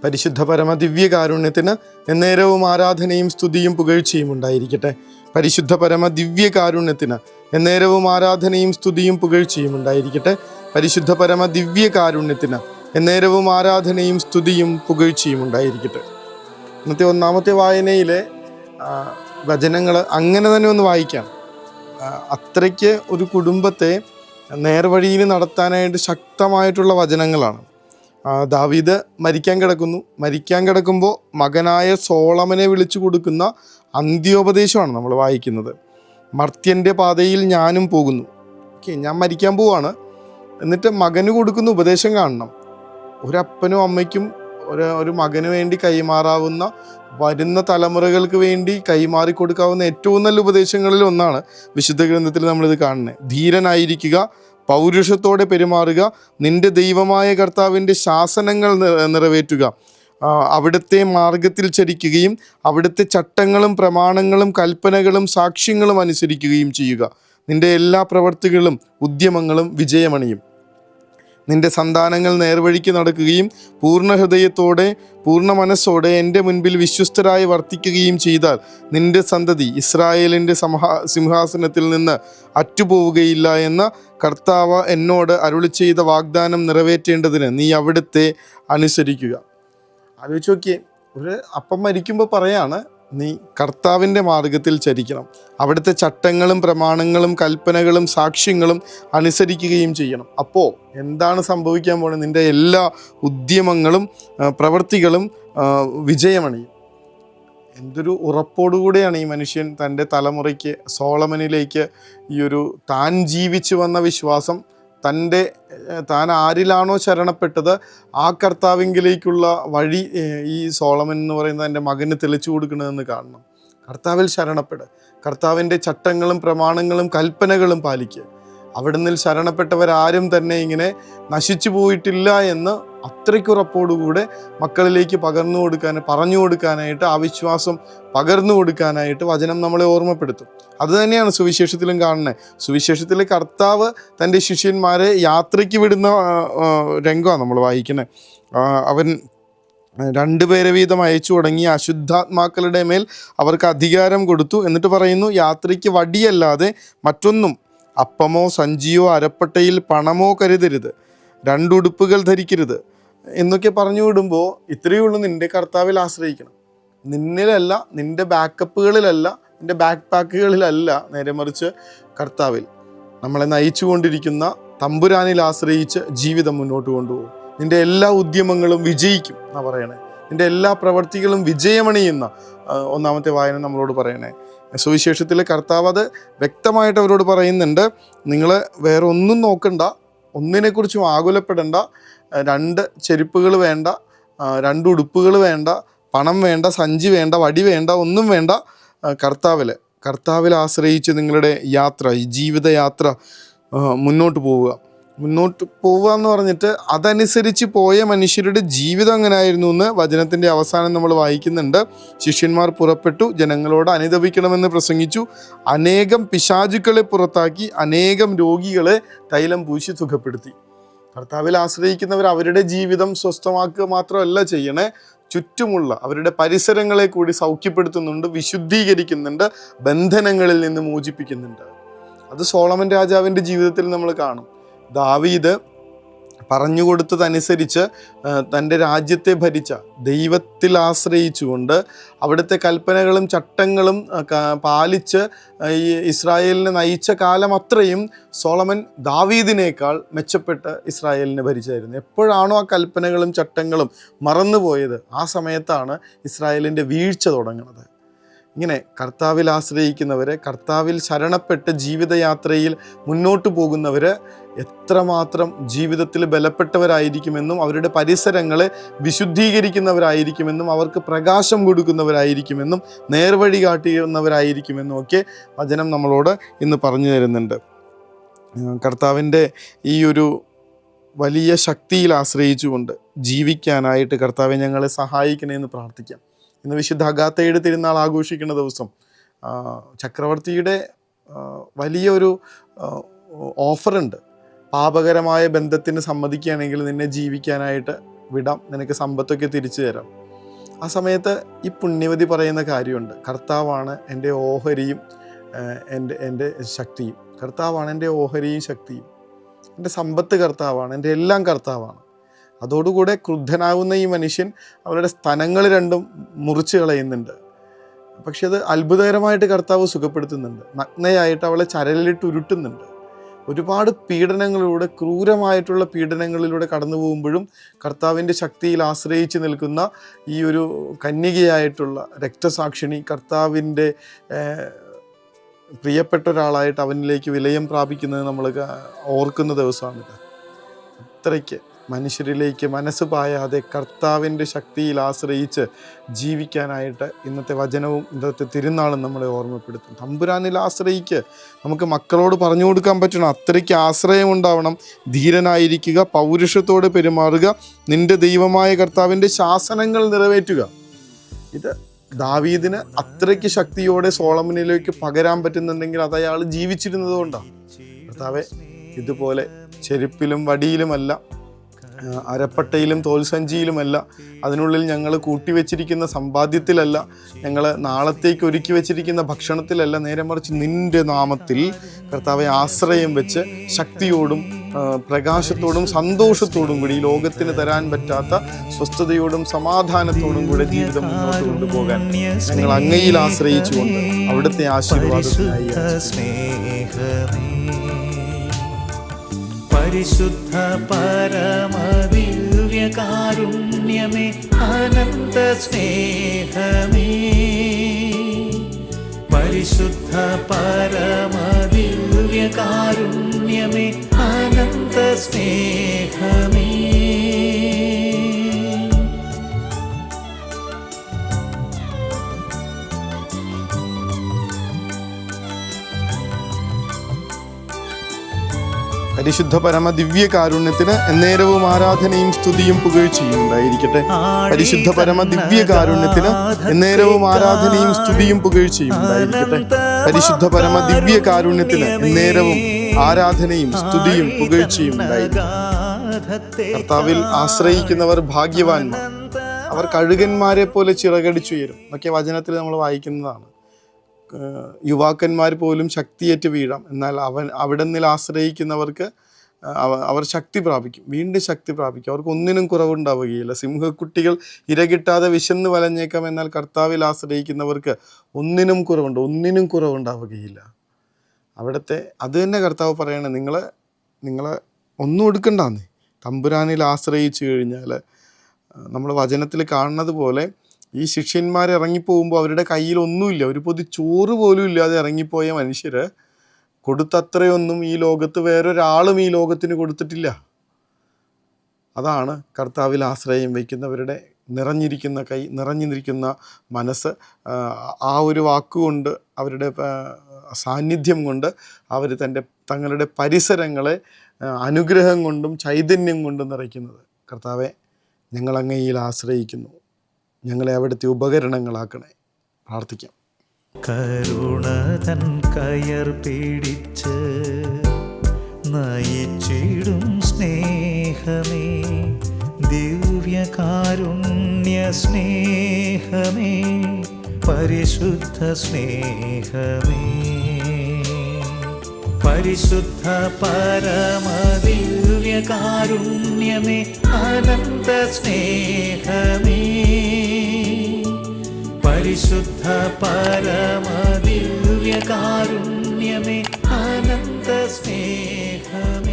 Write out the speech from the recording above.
പരിശുദ്ധ പരമ ദിവ്യകാരുണ്യത്തിന് എന്നേരവും ആരാധനയും സ്തുതിയും പുകഴ്ചയും ഉണ്ടായിരിക്കട്ടെ. പരിശുദ്ധ പരമ ദിവ്യകാരുണ്യത്തിന് എന്നേരവും ആരാധനയും സ്തുതിയും പുകഴ്ചയും ഉണ്ടായിരിക്കട്ടെ. പരിശുദ്ധ പരമ ദിവ്യകാരുണ്യത്തിന് എന്നേരവും ആരാധനയും സ്തുതിയും പുകഴ്ചയും ഉണ്ടായിരിക്കട്ടെ. ഇന്നത്തെ ഒന്നാമത്തെ വായനയിലെ വചനങ്ങൾ അങ്ങനെ തന്നെ ഒന്ന് വായിക്കാം. അത്രയ്ക്ക് ഒരു കുടുംബത്തെ നേർവഴിയിൽ നടത്താനായിട്ട് ശക്തമായിട്ടുള്ള വചനങ്ങളാണ്. ദാവീദ് മരിക്കാൻ കിടക്കുമ്പോൾ മകനായ സോളമനെ വിളിച്ചു കൊടുക്കുന്ന അന്ത്യോപദേശമാണ് നമ്മൾ വായിക്കുന്നത്. മർത്യൻ്റെ പാതയിൽ ഞാനും പോകുന്നു. ഞാൻ മരിക്കാൻ പോവാണ്. എന്നിട്ട് മകന് കൊടുക്കുന്ന ഉപദേശം കാണണം. ഒരപ്പനും അമ്മയ്ക്കും ഒരു മകന് വേണ്ടി കൈമാറാവുന്ന, വരുന്ന തലമുറകൾക്ക് വേണ്ടി കൈമാറി കൊടുക്കാവുന്ന ഏറ്റവും നല്ല ഉപദേശങ്ങളിൽ ഒന്നാണ് വിശുദ്ധ ഗ്രന്ഥത്തിൽ നമ്മളിത് കാണുന്നത്. ധീരനായിരിക്കുക, പൗരുഷത്തോടെ പെരുമാറുക, നിന്റെ ദൈവമായ കർത്താവിൻ്റെ ശാസനങ്ങൾ നിറവേറ്റുക, അവിടുത്തെ മാർഗത്തിൽ ചരിക്കുകയും അവിടുത്തെ ചട്ടങ്ങളും പ്രമാണങ്ങളും കൽപ്പനകളും സാക്ഷ്യങ്ങളും അനുസരിക്കുകയും ചെയ്യുക. നിന്റെ എല്ലാ പ്രവൃത്തികളും ഉദ്യമങ്ങളും വിജയമണിയും. നിന്റെ സന്താനങ്ങൾ നേർവഴിക്ക് നടക്കുകയും പൂർണ്ണ ഹൃദയത്തോടെ പൂർണ്ണ മനസ്സോടെ എൻ്റെ മുൻപിൽ വിശ്വസ്തരായി വർത്തിക്കുകയും ചെയ്താൽ നിന്റെ സന്തതി ഇസ്രായേലിൻ്റെ സിംഹാസനത്തിൽ നിന്ന് അറ്റുപോവുകയില്ല എന്ന കർത്താവ് എന്നോട് അരുളി ചെയ്ത വാഗ്ദാനം നിറവേറ്റേണ്ടതിന് നീ അവിടുത്തെ അനുസരിക്കുക. ആലോചിച്ച് നോക്കിയേ, ഒരു അപ്പം മരിക്കുമ്പോൾ പറയാണ്, നീ കർത്താവിൻ്റെ മാർഗത്തിൽ ചരിക്കണം, അവിടുത്തെ ചട്ടങ്ങളും പ്രമാണങ്ങളും കൽപ്പനകളും സാക്ഷ്യങ്ങളും അനുസരിക്കുകയും ചെയ്യണം. അപ്പോൾ എന്താണ് സംഭവിക്കാൻ പോകുന്നത്? നിൻ്റെ എല്ലാ ഉദ്യമങ്ങളും പ്രവൃത്തികളും വിജയമണിയും. എന്തൊരു ഉറപ്പോടുകൂടെയാണ് ഈ മനുഷ്യൻ തൻ്റെ തലമുറയ്ക്ക്, സോളമനിലേക്ക് ഈ ഒരു താൻ ജീവിച്ചു വന്ന വിശ്വാസം, താൻ ആരിലാണോ ശരണപ്പെട്ടത് ആ കർത്താവിങ്കിലേക്കുള്ള വഴി ഈ സോളമൻ എന്ന് പറയുന്ന എൻ്റെ മകന് തെളിച്ചു കൊടുക്കണമെന്ന് കാണണം. കർത്താവിൽ ശരണപ്പെടുക, കർത്താവിൻ്റെ ചട്ടങ്ങളും പ്രമാണങ്ങളും കൽപ്പനകളും പാലിക്കുക. അവിടുന്ന് ശരണപ്പെട്ടവരാരും തന്നെ ഇങ്ങനെ നശിച്ചു പോയിട്ടില്ല എന്ന് അത്രയ്ക്കുറപ്പോടുകൂടെ മക്കളിലേക്ക് പറഞ്ഞു കൊടുക്കാനായിട്ട്, ആ വിശ്വാസം പകർന്നു കൊടുക്കാനായിട്ട് വചനം നമ്മളെ ഓർമ്മപ്പെടുത്തും. അതുതന്നെയാണ് സുവിശേഷത്തിലും കാണുന്നത്. സുവിശേഷത്തിൽ കർത്താവ് തൻ്റെ ശിഷ്യന്മാരെ യാത്രയ്ക്ക് വിടുന്ന രംഗമാണ് നമ്മൾ വായിക്കുന്നത്. അവൻ 2 പേരെ വീതം അയച്ചു തുടങ്ങി അശുദ്ധാത്മാക്കളുടെ മേൽ അവർക്ക് അധികാരം കൊടുത്തു. എന്നിട്ട് പറയുന്നു, യാത്രയ്ക്ക് വടിയല്ലാതെ മറ്റൊന്നും, അപ്പമോ സഞ്ചിയോ അരപ്പട്ടയിൽ പണമോ കരുതരുത്, 2 ഉടുപ്പുകൾ ധരിക്കരുത് എന്നൊക്കെ പറഞ്ഞു വിടുമ്പോൾ ഇത്രയേ ഉള്ളൂ, നിൻ്റെ കർത്താവിൽ ആശ്രയിക്കണം. നിന്നിലല്ല, നിൻ്റെ ബാക്കപ്പുകളിലല്ല, നിൻ്റെ ബാക്ക് പാക്കുകളിലല്ല, നേരെ മറിച്ച് കർത്താവിൽ നമ്മളെ നയിച്ചു കൊണ്ടിരിക്കുന്ന തമ്പുരാനിൽ ആശ്രയിച്ച് ജീവിതം മുന്നോട്ട് കൊണ്ടുപോകും. നിൻ്റെ എല്ലാ ഉദ്യമങ്ങളും വിജയിക്കും എന്നാണ് പറയണേ. നിൻ്റെ എല്ലാ പ്രവർത്തികളും വിജയമണിയുന്ന ഒന്നാമത്തെ വായന നമ്മളോട് പറയണേ. സുവിശേഷത്തിലെ കർത്താവ് അത് വ്യക്തമായിട്ട് അവരോട് പറയുന്നുണ്ട്. നിങ്ങൾ വേറെ ഒന്നും നോക്കണ്ട, ഒന്നിനെക്കുറിച്ചും ആകുലപ്പെടണ്ട, 2 ചെരുപ്പുകൾ വേണ്ട, 2 ഉടുപ്പുകൾ വേണ്ട, പണം വേണ്ട, സഞ്ചി വേണ്ട, വടി വേണ്ട, ഒന്നും വേണ്ട. കർത്താവിൽ ആശ്രയിച്ച് നിങ്ങളുടെ യാത്ര, ഈ ജീവിതയാത്ര മുന്നോട്ട് പോവുക എന്ന് പറഞ്ഞിട്ട് അതനുസരിച്ച് പോയ മനുഷ്യരുടെ ജീവിതം അങ്ങനെ ആയിരുന്നു എന്ന് വചനത്തിൻ്റെ അവസാനം നമ്മൾ വായിക്കുന്നുണ്ട്. ശിഷ്യന്മാർ പുറപ്പെട്ടു, ജനങ്ങളോട് അനുതപിക്കണമെന്ന് പ്രസംഗിച്ചു, അനേകം പിശാചുക്കളെ പുറത്താക്കി, അനേകം രോഗികളെ തൈലം പൂശി സുഖപ്പെടുത്തി. കർത്താവിൽ ആശ്രയിക്കുന്നവർ അവരുടെ ജീവിതം സ്വസ്ഥമാക്കുക മാത്രമല്ല ചെയ്യണേ, ചുറ്റുമുള്ള അവരുടെ പരിസരങ്ങളെ കൂടി സൗഖ്യപ്പെടുത്തുന്നുണ്ട്, വിശുദ്ധീകരിക്കുന്നുണ്ട്, ബന്ധനങ്ങളിൽ നിന്ന് മോചിപ്പിക്കുന്നുണ്ട്. അത് സോളമൻ രാജാവിൻ്റെ ജീവിതത്തിൽ നമ്മൾ കാണും. ദാവീദ് പറഞ്ഞുകൊടുത്തതനുസരിച്ച് തൻ്റെ രാജ്യത്തെ ഭരിച്ച, ദൈവത്തിൽ ആശ്രയിച്ചുകൊണ്ട് അവിടുത്തെ കൽപ്പനകളും ചട്ടങ്ങളും പാലിച്ച് ഈ ഇസ്രായേലിനെ നയിച്ച കാലം അത്രയും സോളമൻ ദാവീദിനേക്കാൾ മെച്ചപ്പെട്ട് ഇസ്രായേലിനെ ഭരിച്ചായിരുന്നു. എപ്പോഴാണോ ആ കൽപ്പനകളും ചട്ടങ്ങളും മറന്നുപോയത്, ആ സമയത്താണ് ഇസ്രായേലിൻ്റെ വീഴ്ച തുടങ്ങുന്നത്. ഇങ്ങനെ കർത്താവിൽ ആശ്രയിക്കുന്നവരെ, കർത്താവിൽ ശരണപ്പെട്ട് ജീവിതയാത്രയിൽ മുന്നോട്ട് പോകുന്നവർ എത്രമാത്രം ജീവിതത്തിൽ ബലപ്പെട്ടവരായിരിക്കുമെന്നും അവരുടെ പരിസരങ്ങളെ വിശുദ്ധീകരിക്കുന്നവരായിരിക്കുമെന്നും അവർക്ക് പ്രകാശം കൊടുക്കുന്നവരായിരിക്കുമെന്നും നേർവഴി കാട്ടുന്നവരായിരിക്കുമെന്നും ഒക്കെ വചനം നമ്മളോട് ഇന്ന് പറഞ്ഞു തരുന്നുണ്ട്. കർത്താവിൻ്റെ ഈ ഒരു വലിയ ശക്തിയിൽ ആശ്രയിച്ചുകൊണ്ട് ജീവിക്കാനായിട്ട് കർത്താവെ ഞങ്ങളെ സഹായിക്കണമെന്ന് പ്രാർത്ഥിക്കാം. ഇന്ന് വിശുദ്ധ അഗാത്തയുടെ തിരുനാൾ ആഘോഷിക്കുന്ന ദിവസം ചക്രവർത്തിയുടെ വലിയൊരു ഓഫറുണ്ട്. പാപകരമായ ബന്ധത്തിന് സമ്മതിക്കുകയാണെങ്കിൽ നിന്നെ ജീവിക്കാനായിട്ട് വിടാം, നിനക്ക് സമ്പത്തൊക്കെ തിരിച്ചു തരാം. ആ സമയത്ത് ഈ പുണ്യവതി പറയുന്ന കാര്യമുണ്ട്, കർത്താവാണ് എൻ്റെ ഓഹരിയും എൻ്റെ ശക്തിയും. കർത്താവാണ് എൻ്റെ ഓഹരിയും ശക്തിയും, എൻ്റെ സമ്പത്ത് കർത്താവാണ്, എൻ്റെ എല്ലാം കർത്താവാണ്. അതോടുകൂടെ ക്രുദ്ധനാകുന്ന ഈ മനുഷ്യൻ അവരുടെ സ്തനങ്ങൾ രണ്ടും മുറിച്ച് കളയുന്നുണ്ട്. പക്ഷെ അത് അത്ഭുതകരമായിട്ട് കർത്താവ് സുഖപ്പെടുത്തുന്നുണ്ട്. നഗ്നയായിട്ട് അവളെ ചരലിലിട്ട് ഉരുട്ടുന്നുണ്ട്. ഒരുപാട് പീഡനങ്ങളിലൂടെ, ക്രൂരമായിട്ടുള്ള പീഡനങ്ങളിലൂടെ കടന്നു പോകുമ്പോഴും കർത്താവിൻ്റെ ശക്തിയിൽ ആശ്രയിച്ച് നിൽക്കുന്ന ഈ ഒരു കന്യകയായിട്ടുള്ള രക്തസാക്ഷിണി കർത്താവിൻ്റെ പ്രിയപ്പെട്ട ഒരാളായിട്ട് അവനിലേക്ക് വിലയം പ്രാപിക്കുന്നത് നമ്മൾ ഓർക്കുന്ന ദിവസമാണിത്. അത്രയ്ക്ക് മനുഷ്യരിലേക്ക് മനസ്സ് പായാതെ കർത്താവിൻ്റെ ശക്തിയിൽ ആശ്രയിച്ച് ജീവിക്കാനായിട്ട് ഇന്നത്തെ വചനവും ഇന്നത്തെ തിരുനാളും നമ്മളെ ഓർമ്മപ്പെടുത്തും. തമ്പുരാനിൽ ആശ്രയിക്ക്. നമുക്ക് മക്കളോട് പറഞ്ഞു കൊടുക്കാൻ പറ്റണം, അത്രയ്ക്ക് ആശ്രയം ഉണ്ടാവണം. ധീരനായിരിക്കുക, പൗരുഷത്തോടെ പെരുമാറുക, നിന്റെ ദൈവമായ കർത്താവിൻ്റെ ശാസനങ്ങൾ നിറവേറ്റുക. ഇത് ദാവീദിന് അത്രയ്ക്ക് ശക്തിയോടെ സോളമനിലേക്ക് പകരാൻ പറ്റുന്നുണ്ടെങ്കിൽ അത് അയാൾ ജീവിച്ചിരുന്നത് കൊണ്ടാണ്. കർത്താവെ, ഇതുപോലെ ചെരുപ്പിലും വടിയിലുമല്ല, അരപ്പട്ടയിലും തോൽസഞ്ചിയിലുമല്ല, അതിനുള്ളിൽ ഞങ്ങൾ കൂട്ടിവെച്ചിരിക്കുന്ന സമ്പാദ്യത്തിലല്ല, ഞങ്ങൾ നാളത്തേക്ക് ഒരുക്കി വെച്ചിരിക്കുന്ന ഭക്ഷണത്തിലല്ല, നേരെ മറിച്ച് നിൻ്റെ നാമത്തിൽ കർത്താവെ ആശ്രയം വെച്ച് ശക്തിയോടും പ്രകാശത്തോടും സന്തോഷത്തോടും കൂടി ഈ ലോകത്തിന് തരാൻ പറ്റാത്ത സ്വസ്ഥതയോടും സമാധാനത്തോടും കൂടെ ജീവിതം മുന്നോട്ട് കൊണ്ടുപോകാൻ ഞങ്ങൾ അങ്ങയിൽ ആശ്രയിച്ചുകൊണ്ട് അവിടുത്തെ ആശീർവാദത്തിനായി പരിശുദ്ധ പരമദിവ്യകാരുണ്യമേ, അനന്ത സ്നേഹമേ, പരിശുദ്ധ പരമദിവ്യകാരുണ്യമേ, അനന്ത സ്നേഹമേ. പരിശുദ്ധ പരമ ദിവ്യ കാരുണ്യത്തിന് എന്നേരവും ആരാധനയും സ്തുതിയും പുകഴ്ചയും ഉണ്ടായിരിക്കട്ടെ. പരിശുദ്ധ പരമ ദിവ്യ കാരുണ്യത്തിന് എന്നേരവും ആരാധനയും സ്തുതിയും പുകഴ്ചയും ഉണ്ടായിരിക്കട്ടെ. പരിശുദ്ധ പരമ ദിവ്യ കാരുണ്യത്തിന് എന്നേരവും ആരാധനയും സ്തുതിയും പുകഴ്ചയും ഉണ്ടായിരിക്കട്ടെ. കർത്താവിൽ ആശ്രയിക്കുന്നവർ ഭാഗ്യവാന്മാർ, അവർ കഴുകന്മാരെ പോലെ ചിറകടിച്ചുയരും എന്നൊക്കെ വചനത്തിൽ നമ്മൾ വായിക്കുന്നതാണ്. യുവാക്കന്മാർ പോലും ശക്തിയേറ്റ് വീഴാം, എന്നാൽ അവിടെ നിന്ന് ആശ്രയിക്കുന്നവർക്ക് അവർ ശക്തി പ്രാപിക്കും, വീണ്ടും ശക്തി പ്രാപിക്കും. അവർക്ക് ഒന്നിനും കുറവുണ്ടാവുകയില്ല. സിംഹക്കുട്ടികൾ ഇരകിട്ടാതെ വിശന്ന് വലഞ്ഞേക്കാം, എന്നാൽ കർത്താവിൽ ആശ്രയിക്കുന്നവർക്ക് ഒന്നിനും കുറവുണ്ടാവുകയില്ല. അവിടുത്തെ അത് തന്നെ കർത്താവ് പറയണേ, നിങ്ങളെ ഒന്നും എടുക്കണ്ടെന്നേ. തമ്പുരാനിൽ ആശ്രയിച്ചു കഴിഞ്ഞാൽ നമ്മൾ വചനത്തിൽ കാണുന്നത് പോലെ ഈ ശിഷ്യന്മാർ ഇറങ്ങിപ്പോകുമ്പോൾ അവരുടെ കയ്യിൽ ഒന്നുമില്ല, ഒരു പൊതി ചോറ് പോലും ഇല്ലാതെ ഇറങ്ങിപ്പോയ മനുഷ്യർ കൊടുത്തത്രയൊന്നും ഈ ലോകത്ത് വേറൊരാളും ഈ ലോകത്തിന് കൊടുത്തിട്ടില്ല. അതാണ് കർത്താവിൽ ആശ്രയം വയ്ക്കുന്നവരുടെ നിറഞ്ഞിരിക്കുന്ന കൈ, നിറഞ്ഞിരിക്കുന്ന മനസ്സ്. ആ ഒരു വാക്കുകൊണ്ട്, അവരുടെ സാന്നിധ്യം കൊണ്ട് അവർ തങ്ങളുടെ പരിസരങ്ങളെ അനുഗ്രഹം കൊണ്ടും ചൈതന്യം കൊണ്ടും നിറയ്ക്കുന്നത്. കർത്താവെ, ഞങ്ങളങ്ങയിൽ ആശ്രയിക്കുന്നു, ഞങ്ങളെ അവിടുത്തെ ഉപകരണങ്ങളാക്കണേ. പ്രാർത്ഥിക്കാം. കരുണ തൻ കയർ പിടിച്ച് നയിച്ചിടും സ്നേഹമേ, ദിവ്യകാരുണ്യ സ്നേഹമേ, പരിശുദ്ധ സ്നേഹമേ, പരിശുദ്ധ പരമദിവ്യകാരുണ്യമേ, അനന്ത സ്നേഹമേ, പരിശുദ്ധ പരമദിവ്യകാരുണ്യമേ, അനന്ത സ്നേഹമേ.